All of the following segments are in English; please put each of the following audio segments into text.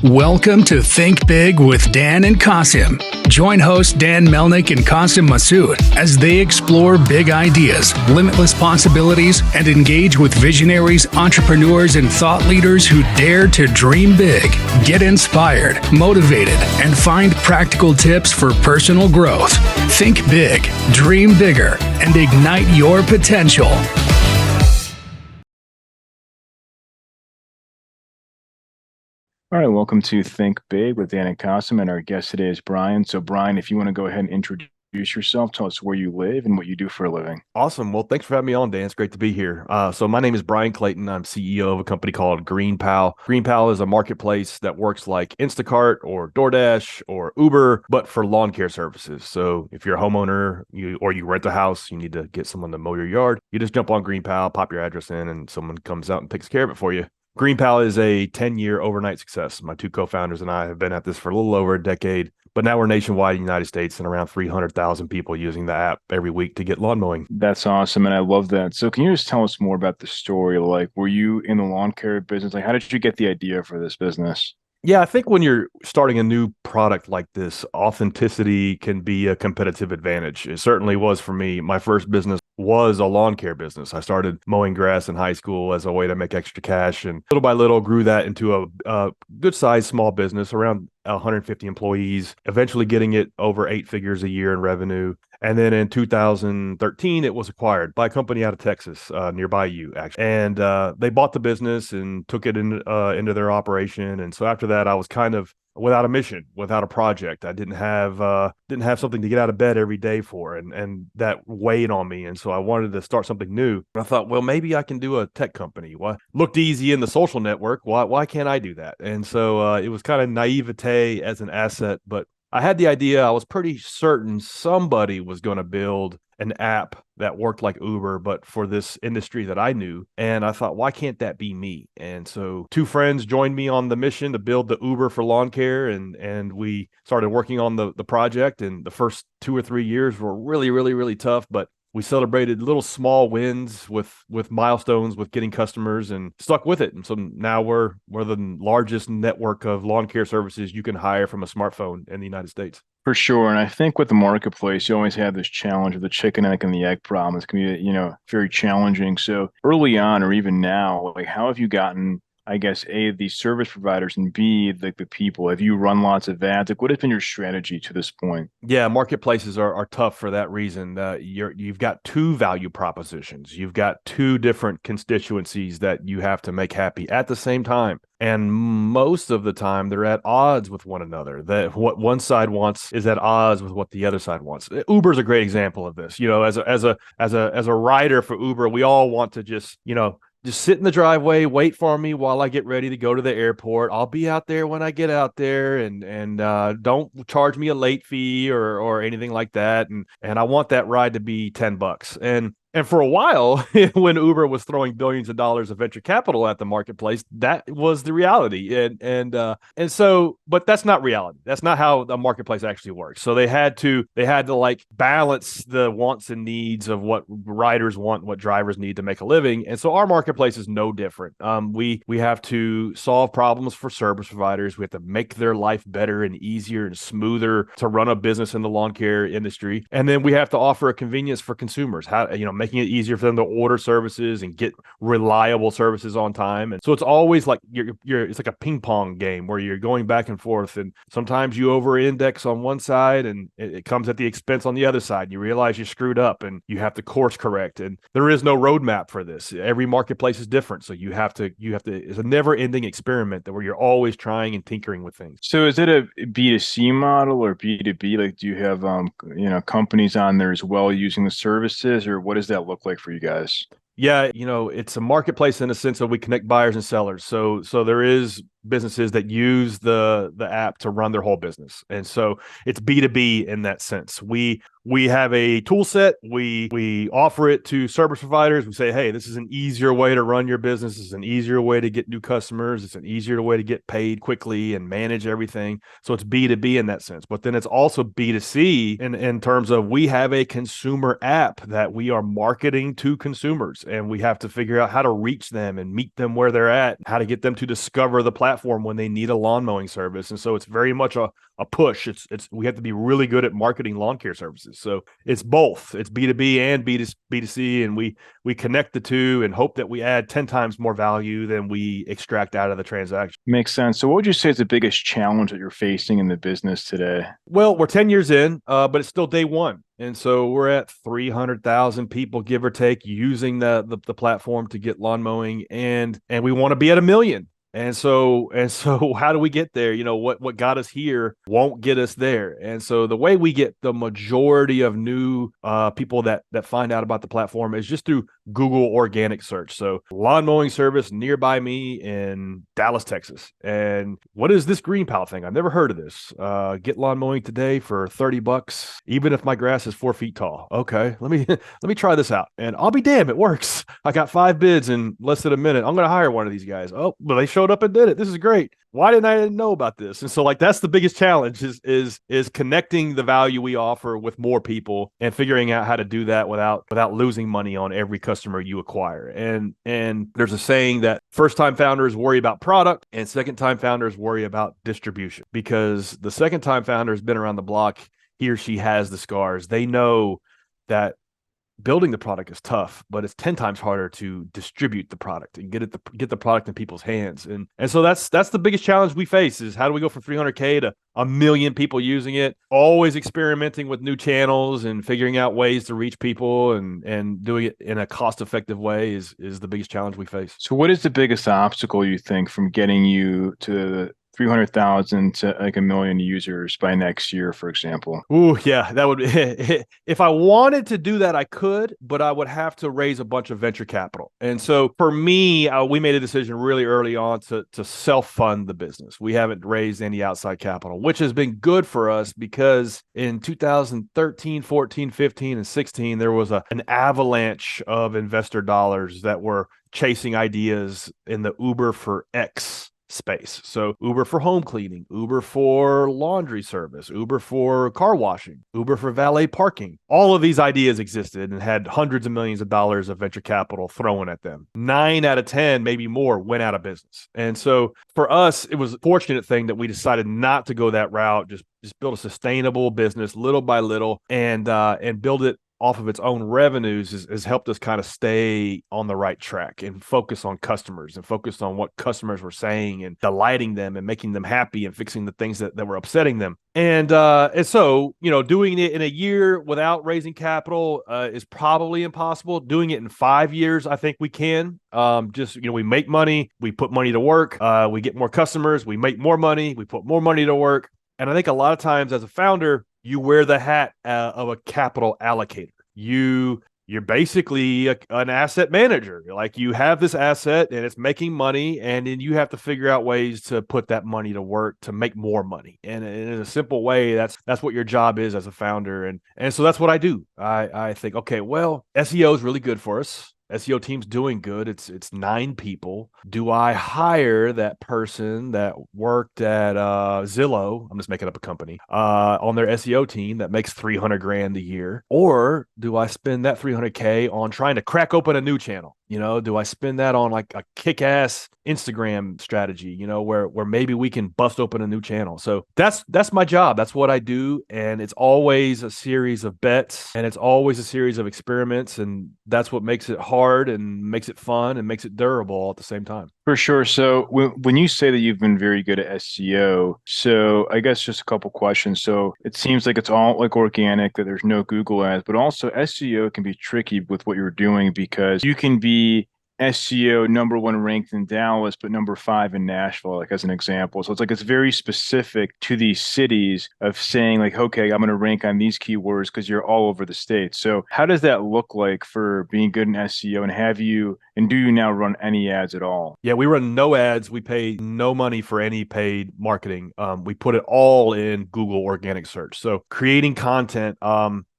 Welcome to Think Big with Dan and Qasim. Join hosts Dan Melnick and Qasim Masood as they explore big ideas, limitless possibilities, and engage with visionaries, entrepreneurs, and thought leaders who dare to dream big, get inspired, motivated, and find practical tips for personal growth. Think big, dream bigger, and ignite your potential. All right, welcome to Think Big with Dan and Qasim, and our guest today is Bryan. So, Bryan, if you want to go ahead and introduce yourself, tell us where you live and what you do for a living. Awesome. Well, thanks for having me on, Dan. It's great to be here. So my name is Bryan Clayton. I'm CEO of a company called GreenPal. GreenPal is a marketplace that works like Instacart or DoorDash or Uber, but for lawn care services. So if you're a homeowner or you rent a house, you need to get someone to mow your yard, you just jump on GreenPal, pop your address in, and someone comes out and takes care of it for you. GreenPal is a 10-year overnight success. My two co-founders and I have been at this for a little over a decade, but now we're nationwide in the United States and around 300,000 people using the app every week to get lawn mowing. That's awesome, and I love that. So can you just tell us more about the story? Like, were you in the lawn care business? Like, how did you get the idea for this business? Yeah, I think when you're starting a new product like this, authenticity can be a competitive advantage. It certainly was for me. My first business was a lawn care business. I started mowing grass in high school as a way to make extra cash, and little by little grew that into a good-sized small business, around 150 employees, eventually getting it over 8 figures a year in revenue. And then in 2013, it was acquired by a company out of Texas, nearby you, actually. And they bought the business and took it into their operation. And so after that, I was kind of without a mission, without a project. I didn't have something to get out of bed every day for, and that weighed on me. And so I wanted to start something new. And I thought, well, maybe I can do a tech company. Well, looked easy in the social network. Why can't I do that? And so it was kind of naivete as an asset, but I had the idea. I was pretty certain somebody was going to build an app that worked like Uber, but for this industry that I knew. And I thought, why can't that be me? And so two friends joined me on the mission to build the Uber for lawn care. And we started working on the project. And the first 2 or 3 years were really, really, really tough. But we celebrated little small wins with milestones with getting customers and stuck with it. And so now we're the largest network of lawn care services you can hire from a smartphone in the United States. For sure. And I think with the marketplace, you always have this challenge of the chicken egg and the egg problem. It's going to be, very challenging. So early on, or even now, like, how have you gotten, I guess, A, the service providers, and B, the people? Have you run lots of ads? Like, what has been your strategy to this point? Yeah, marketplaces are tough for that reason. You've got two value propositions. You've got two different constituencies that you have to make happy at the same time. And most of the time, they're at odds with one another. That what one side wants is at odds with what the other side wants. Uber's a great example of this. As a rider for Uber, we all want to just sit in the driveway, wait for me while I get ready to go to the airport. I'll be out there when I get out there, and don't charge me a late fee or anything like that. And I want that ride to be $10. And for a while, when Uber was throwing billions of dollars of venture capital at the marketplace, that was the reality. And so, but that's not reality. That's not how the marketplace actually works. So they had to like balance the wants and needs of what riders want, what drivers need to make a living. And so our marketplace is no different. We have to solve problems for service providers. We have to make their life better and easier and smoother to run a business in the lawn care industry. And then we have to offer a convenience for consumers. Making it easier for them to order services and get reliable services on time. And so it's always like it's like a ping pong game where you're going back and forth. And sometimes you over-index on one side and it comes at the expense on the other side. You realize you screwed up and you have to course correct. And there is no roadmap for this. Every marketplace is different. So you have to, it's a never-ending experiment where you're always trying and tinkering with things. So is it a B2C model or B2B? Like, do you have, companies on there as well using the services, or what does that look like for you guys? Yeah, it's a marketplace in the sense that we connect buyers and sellers. So there is businesses that use the app to run their whole business. And so it's B2B in that sense. We have a tool set. We offer it to service providers. We say, hey, this is an easier way to run your business. This is an easier way to get new customers. It's an easier way to get paid quickly and manage everything. So it's B2B in that sense. But then it's also B2C in terms of we have a consumer app that we are marketing to consumers. And we have to figure out how to reach them and meet them where they're at, how to get them to discover the platform platform when they need a lawn mowing service. And so it's very much a push. We have to be really good at marketing lawn care services. So it's both. It's B2B and B2C, and we connect the two and hope that we add 10 times more value than we extract out of the transaction. Makes sense. So what would you say is the biggest challenge that you're facing in the business today? Well, we're 10 years in, but it's still day one. And so we're at 300,000 people, give or take, using the platform to get lawn mowing, and we want to be at 1 million. And so how do we get there? What got us here won't get us there. And so the way we get the majority of new people that find out about the platform is just through Google organic search. So lawn mowing service nearby me in Dallas, Texas. And what is this GreenPal thing? I've never heard of this. Get lawn mowing today for $30, even if my grass is 4 feet tall. Okay, let me try this out. And I'll be damned, it works. I got 5 bids in less than a minute. I'm going to hire one of these guys. Oh, but they showed up and did it. This is great. Why didn't I know about this? And so that's the biggest challenge is connecting the value we offer with more people and figuring out how to do that without losing money on every customer you acquire. And there's a saying that first-time founders worry about product and second-time founders worry about distribution, because the second-time founder has been around the block. He or she has the scars. They know that building the product is tough, but it's 10 times harder to distribute the product and get the product in people's hands. And so that's the biggest challenge we face, is how do we go from 300K to 1 million people using it, always experimenting with new channels and figuring out ways to reach people and doing it in a cost-effective way is the biggest challenge we face. So what is the biggest obstacle you think from getting you to 300,000 to like 1 million users by next year, for example? Ooh, yeah, that would be, if I wanted to do that, I could, but I would have to raise a bunch of venture capital. And so for me, we made a decision really early on to self-fund the business. We haven't raised any outside capital, which has been good for us, because in 2013, 14, 15, and 16, there was an avalanche of investor dollars that were chasing ideas in the Uber for X space. So Uber for home cleaning, Uber for laundry service, Uber for car washing, Uber for valet parking. All of these ideas existed and had hundreds of millions of dollars of venture capital thrown at them. 9 out of 10, maybe more, went out of business. And so for us, it was a fortunate thing that we decided not to go that route, just build a sustainable business little by little and build it off of its own revenues has helped us kind of stay on the right track and focus on customers and focus on what customers were saying and delighting them and making them happy and fixing the things that were upsetting them. And so, doing it in a year without raising capital is probably impossible. Doing it in 5 years, I think we can. We make money, we put money to work, we get more customers, we make more money, we put more money to work. And I think a lot of times as a founder, you wear the hat of a capital allocator. You're basically an asset manager. Like, you have this asset and it's making money, and then you have to figure out ways to put that money to work to make more money. And in a simple way, that's what your job is as a founder. And so that's what I do. I think, okay, well, SEO is really good for us. SEO team's doing good. It's 9 people. Do I hire that person that worked at Zillow? I'm just making up a company on their SEO team that makes $300,000 a year, or do I spend that $300K on trying to crack open a new channel? Do I spend that on like a kick-ass Instagram strategy? Where maybe we can bust open a new channel. So that's my job. That's what I do, and it's always a series of bets, and it's always a series of experiments, and that's what makes it hard and makes it fun and makes it durable all at the same time. For sure. So when you say that you've been very good at SEO, so I guess just a couple questions. So it seems like it's all like organic, that there's no Google ads, but also SEO can be tricky with what you're doing, because you can be SEO #1 ranked in Dallas, but #5 in Nashville, like as an example. So it's very specific to these cities of saying like, okay, I'm going to rank on these keywords because you're all over the state. So how does that look like for being good in SEO? And do you now run any ads at all? Yeah, we run no ads. We pay no money for any paid marketing. We put it all in Google organic search. So creating content,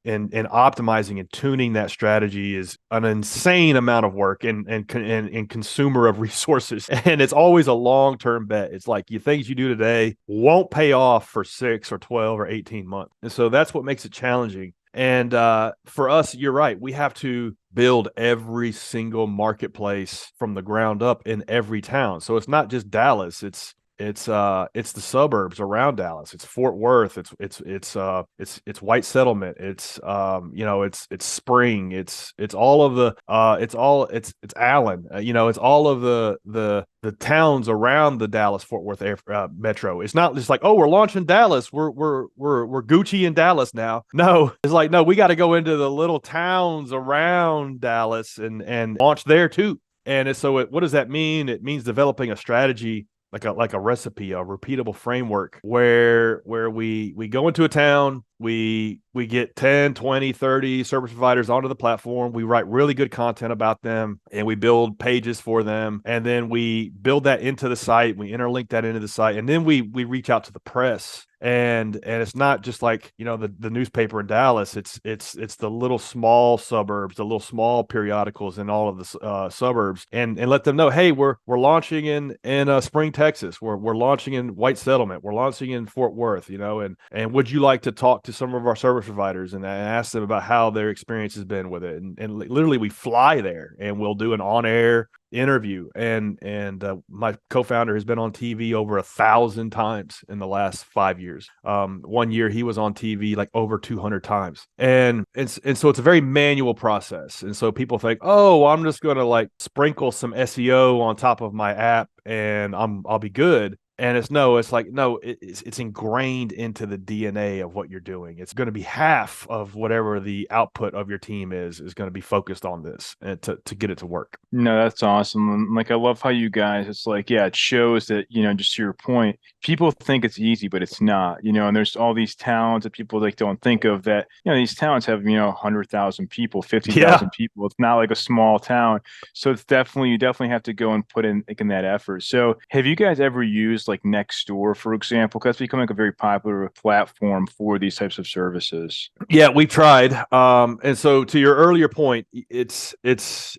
and optimizing and tuning that strategy is an insane amount of work and consumer of resources. And it's always a long-term bet. It's like things you do today won't pay off for 6 or 12 or 18 months. And so that's what makes it challenging. And for us, you're right. We have to build every single marketplace from the ground up in every town. So it's not just Dallas. It's It's the suburbs around Dallas. It's Fort Worth. It's White Settlement. It's it's Spring. It's all of the it's Allen. It's all of the towns around the Dallas Fort Worth metro. It's not just like, oh, we're launching Dallas. We're Gucci in Dallas now. No, it's like, no, we got to go into the little towns around Dallas and launch there too. And what does that mean? It means developing a strategy, like a recipe, a repeatable framework where we go into a town, we get 10, 20, 30 service providers onto the platform. We write really good content about them, and we build pages for them. And then we build that into the site. We interlink that into the site. And then we reach out to the press. And it's not just like, the newspaper in Dallas. It's the little small suburbs, the little small periodicals in all of the suburbs, and let them know, hey, we're launching in Spring, Texas. We're launching in White Settlement. We're launching in Fort Worth. And would you like to talk to some of our service providers and ask them about how their experience has been with it? And literally, we fly there and we'll do an on-air interview. And my co-founder has been on TV over 1,000 times in the last 5 years. One year he was on TV like over 200 times. And so it's a very manual process. And so people think, oh, I'm just going to like sprinkle some SEO on top of my app and I'll be good. And it's ingrained into the DNA of what you're doing. It's going to be half of whatever the output of your team is going to be focused on this and to get it to work. No, that's awesome. And like, I love how you guys, it's like, yeah, it shows that, just to your point, people think it's easy, but it's not, and there's all these towns that people like don't think of that, these towns have, 100,000 people, 50,000 people. It's not like a small town. So you definitely have to go and put in that effort. So have you guys ever used like Nextdoor, for example? Because that's becoming like a very popular platform for these types of services. Yeah, we've tried. And so to your earlier point, it's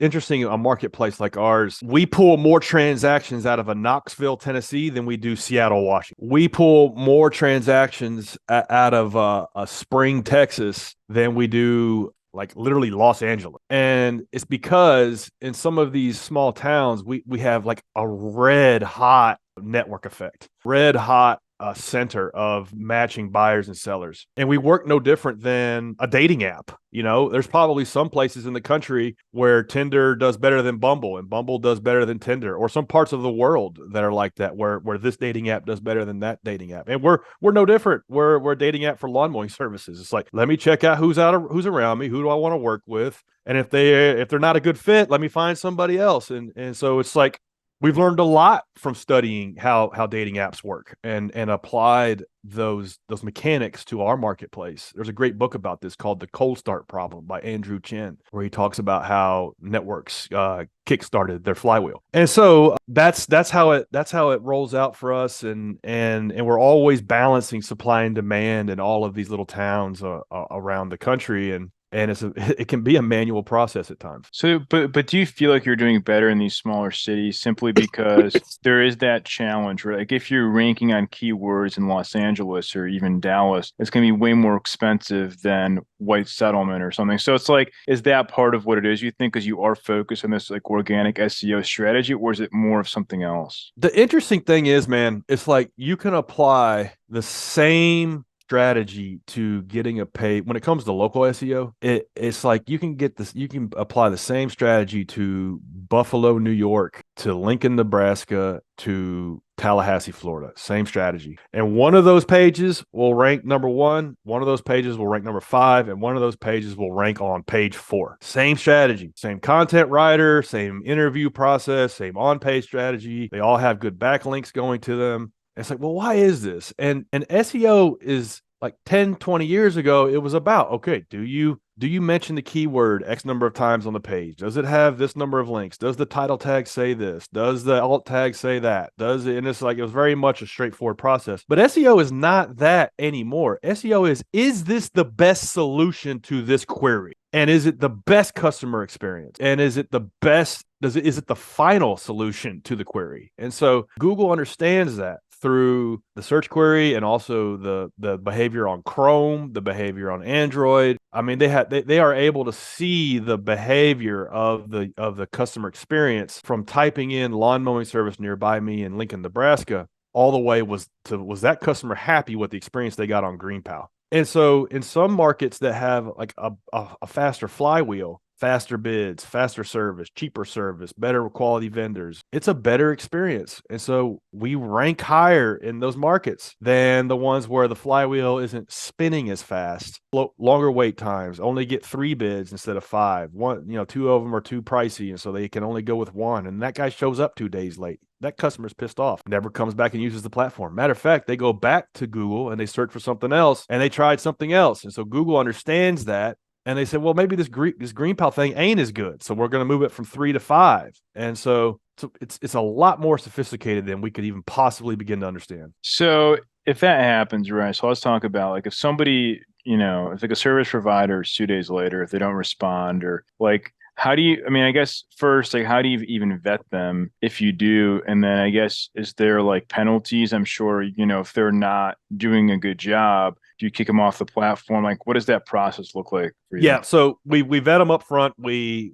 interesting, a marketplace like ours, we pull more transactions out of a Knoxville, Tennessee than we do Seattle, Washington. We pull more transactions out of a Spring, Texas than we do like literally Los Angeles. And it's because in some of these small towns, we have like a red hot network effect, red hot center of matching buyers and sellers. And we work no different than a dating app. There's probably some places in the country where Tinder does better than Bumble and Bumble does better than Tinder, or some parts of the world that are like that, where this dating app does better than that dating app. And we're no different. We're a dating app for lawn mowing services. It's like, let me check out who's around me, who do I want to work with, and if they're not a good fit, let me find somebody else. And so it's like, we've learned a lot from studying how dating apps work and applied those mechanics to our marketplace. There's a great book about this called The Cold Start Problem by Andrew Chen, where he talks about how networks kickstarted their flywheel. And so that's how it rolls out for us. And we're always balancing supply and demand in all of these little towns around the country. And it can be a manual process at times. So, but do you feel like you're doing better in these smaller cities simply because there is that challenge, right? Like if you're ranking on keywords in Los Angeles or even Dallas, it's going to be way more expensive than White Settlement or something. So it's like, is that part of what it is, you think, because you are focused on this like organic SEO strategy, or is it more of something else? The interesting thing is, man, it's like you can apply the same strategy to getting a pay when it comes to local SEO. It's like you can apply the same strategy to Buffalo, New York, to Lincoln, Nebraska, to Tallahassee, Florida. Same strategy. And one of those pages will rank number 1, one of those pages will rank number 5, and one of those pages will rank on page 4. Same strategy, same content writer, same interview process, same on-page strategy. They all have good backlinks going to them. It's like, well, why is this? And SEO is like 10, 20 years ago, it was about, okay, do you mention the keyword X number of times on the page? Does it have this number of links? Does the title tag say this? Does the alt tag say that? And it's like, it was very much a straightforward process. But SEO is not that anymore. SEO is this the best solution to this query? And is it the best customer experience? And is it the best, is it the final solution to the query? And so Google understands that through the search query and also the behavior on Chrome, the behavior on Android. I mean, they are able to see the behavior of the customer experience from typing in lawn mowing service nearby me in Lincoln, Nebraska. all the way was that customer happy with the experience they got on GreenPal? And so in some markets that have like a faster flywheel, faster bids, faster service, cheaper service, better quality vendors, it's a better experience. And so we rank higher in those markets than the ones where the flywheel isn't spinning as fast. Longer wait times, only get 3 bids instead of 5. One, 2 of them are too pricey, and so they can only go with one. And that guy shows up 2 days late. That customer's pissed off, never comes back and uses the platform. Matter of fact, they go back to Google and they search for something else, and they tried something else. And so Google understands that. And they said, well, maybe this GreenPal thing ain't as good. So we're going to move it from 3 to 5. And so it's a lot more sophisticated than we could even possibly begin to understand. So if that happens, right? So let's talk about like if somebody, if like a service provider is 2 days later, if they don't respond, or like, how do you, I guess first, like, how do you even vet them if you do? And then I guess, is there like penalties? I'm sure, if they're not doing a good job, do you kick them off the platform? Like, what does that process look like for you? Yeah, so we vet them up front. We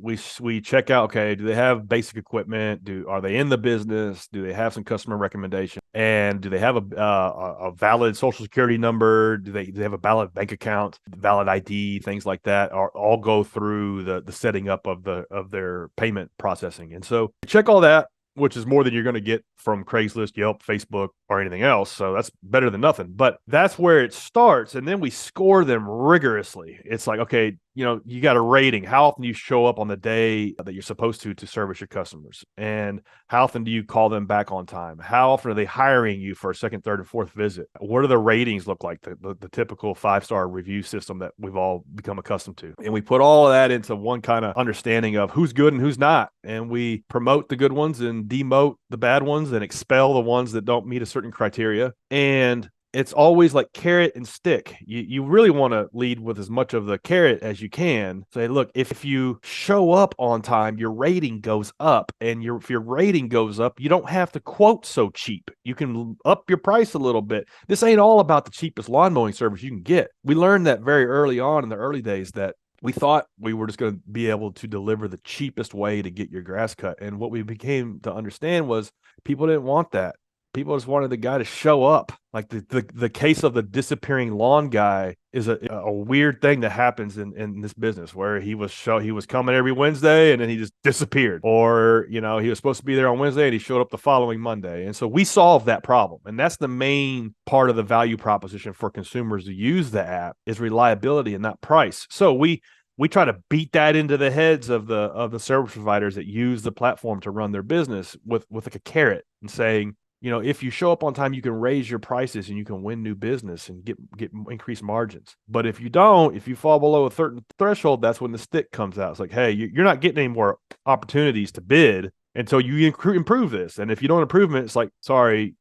check out, okay, do they have basic equipment? Are they in the business? Do they have some customer recommendation? And do they have a valid social security number? Do they have a valid bank account, valid ID, things like that? All go through the setting up of their payment processing. And so check all that, which is more than you're going to get from Craigslist, Yelp, Facebook, or anything else. So that's better than nothing. But that's where it starts. And then we score them rigorously. It's like, okay, you got a rating. How often do you show up on the day that you're supposed to service your customers? And how often do you call them back on time? How often are they hiring you for a second, third, and fourth visit? What do the ratings look like? The typical 5-star review system that we've all become accustomed to. And we put all of that into one kind of understanding of who's good and who's not. And we promote the good ones and demote the bad ones and expel the ones that don't meet a certain criteria. And it's always like carrot and stick. You really want to lead with as much of the carrot as you can. Say, look, if you show up on time, your rating goes up. And if your rating goes up, you don't have to quote so cheap. You can up your price a little bit. This ain't all about the cheapest lawn mowing service you can get. We learned that very early on in the early days that we thought we were just going to be able to deliver the cheapest way to get your grass cut. And what we became to understand was people didn't want that. People just wanted the guy to show up. Like the case of the disappearing lawn guy is a weird thing that happens in this business, where he was coming every Wednesday and then he just disappeared. Or, he was supposed to be there on Wednesday and he showed up the following Monday. And so we solved that problem. And that's the main part of the value proposition for consumers to use the app, is reliability and not price. So we try to beat that into the heads of the service providers that use the platform to run their business with like a carrot, and saying, if you show up on time, you can raise your prices and you can win new business and get increased margins. But if you don't, if you fall below a certain threshold, that's when the stick comes out. It's like, hey, you're not getting any more opportunities to bid until you improve this. And if you don't improve it, it's like, sorry,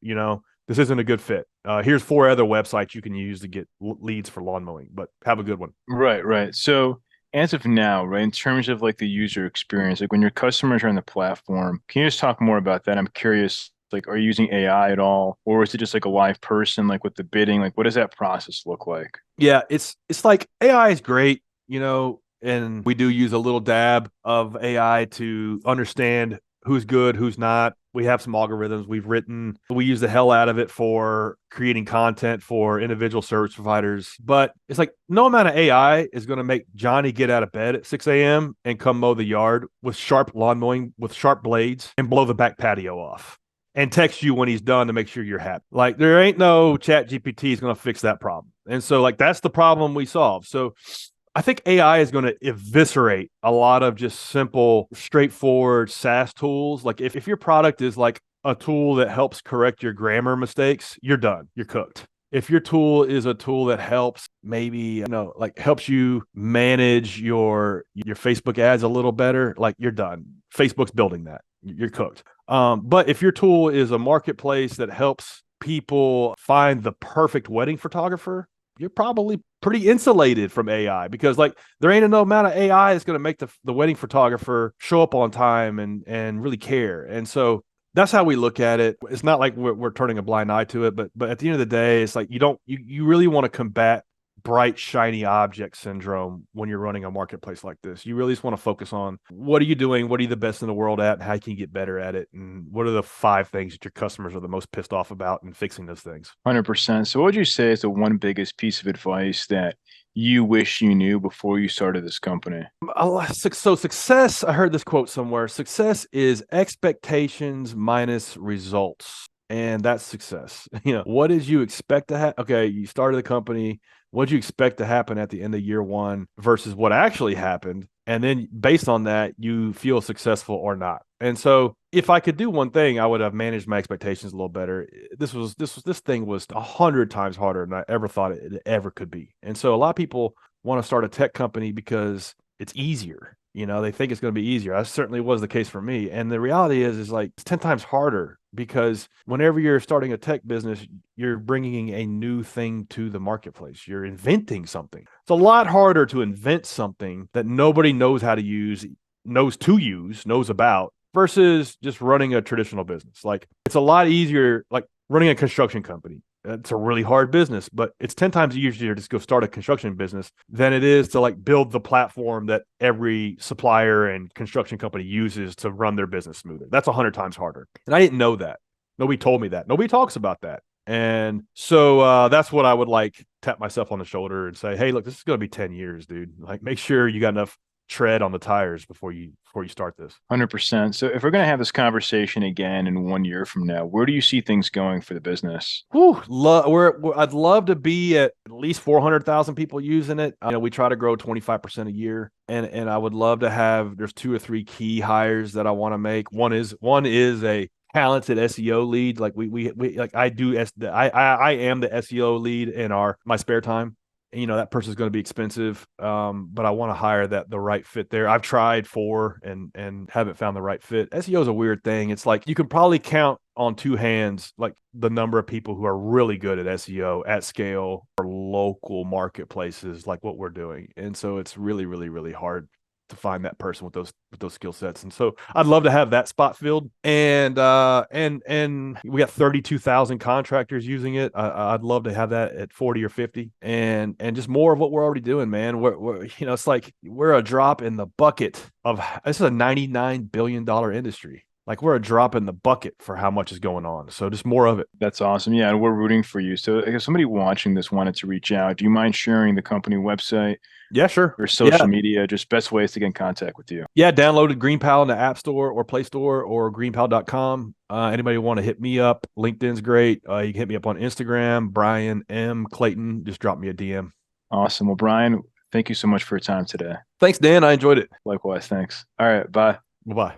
this isn't a good fit. Here's 4 other websites you can use to get leads for lawn mowing, but have a good one. Right. So as of now, right, in terms of like the user experience, like when your customers are on the platform, can you just talk more about that? I'm curious. Like, are you using AI at all, or is it just like a live person, like with the bidding? Like, what does that process look like? Yeah, it's like AI is great, and we do use a little dab of AI to understand who's good, who's not. We have some algorithms we use the hell out of it for creating content for individual service providers. But it's like no amount of AI is going to make Johnny get out of bed at 6 a.m. and come mow the yard with sharp lawn mowing, with sharp blades, and blow the back patio off, and text you when he's done to make sure you're happy. Like, there ain't no chat GPT is going to fix that problem. And so like, that's the problem we solve. So I think AI is going to eviscerate a lot of just simple, straightforward SaaS tools. Like if your product is like a tool that helps correct your grammar mistakes, you're done. You're cooked. If your tool is a tool that helps helps you manage your Facebook ads a little better, like, you're done. Facebook's building that. You're cooked. But if your tool is a marketplace that helps people find the perfect wedding photographer, you're probably pretty insulated from AI, because like there ain't no amount of AI that's going to make the wedding photographer show up on time and really care. And so that's how we look at it. It's not like we're turning a blind eye to it, but at the end of the day, it's like you really want to combat bright, shiny object syndrome when you're running a marketplace like this. You really just want to focus on what are you doing? What are you the best in the world at? And how can you get better at it? And what are the 5 things that your customers are the most pissed off about and fixing those things? 100%. So what would you say is the one biggest piece of advice that you wish you knew before you started this company? So success, I heard this quote somewhere. Success is expectations minus results. And that's success. What did you expect to happen? Okay, you started the company. What did you expect to happen at the end of year 1 versus what actually happened? And then based on that, you feel successful or not. And so if I could do one thing, I would have managed my expectations a little better. This thing was 100 times harder than I ever thought it ever could be. And so a lot of people want to start a tech company because it's easier. They think it's going to be easier. That certainly was the case for me. And the reality is like it's 10 times harder because whenever you're starting a tech business, you're bringing a new thing to the marketplace. You're inventing something. It's a lot harder to invent something that nobody knows how to use, knows about, versus just running a traditional business. Like it's a lot easier, like running a construction company. It's a really hard business, but it's 10 times easier to just go start a construction business than it is to like build the platform that every supplier and construction company uses to run their business smoother. That's 100 times harder. And I didn't know that. Nobody told me that. Nobody talks about that. And so that's what I would like tap myself on the shoulder and say, hey, look, this is going to be 10 years, dude. Like make sure you got enough tread on the tires before you start this. 100%. So if we're going to have this conversation again in 1 year from now, where do you see things going for the business? I'd love to be at least 400,000 people using it. We try to grow 25% a year, and I would love to have. There's 2 or 3 key hires that I want to make. One is a talented SEO lead. Like we like I am the SEO lead in my spare time. That person's going to be expensive, but I want to hire the right fit there. I've tried 4 and haven't found the right fit. SEO is a weird thing. It's like you can probably count on 2 hands like the number of people who are really good at SEO at scale for local marketplaces like what we're doing. And so it's really, really, really hard to find that person with those skill sets. And so I'd love to have that spot filled. And we got 32,000 contractors using it. I'd love to have that at 40 or 50 and just more of what we're already doing, man. We're it's like we're a drop in the bucket of this is a $99 billion industry. Like we're a drop in the bucket for how much is going on. So just more of it. That's awesome. Yeah, and we're rooting for you. So if somebody watching this wanted to reach out, do you mind sharing the company website? Yeah, sure. Or social media, just best ways to get in contact with you. Yeah, downloaded GreenPal in the App Store or Play Store or greenpal.com. Anybody want to hit me up? LinkedIn's great. You can hit me up on Instagram, Bryan M. Clayton. Just drop me a DM. Awesome. Well, Bryan, thank you so much for your time today. Thanks, Dan. I enjoyed it. Likewise. Thanks. All right. Bye. Bye-bye.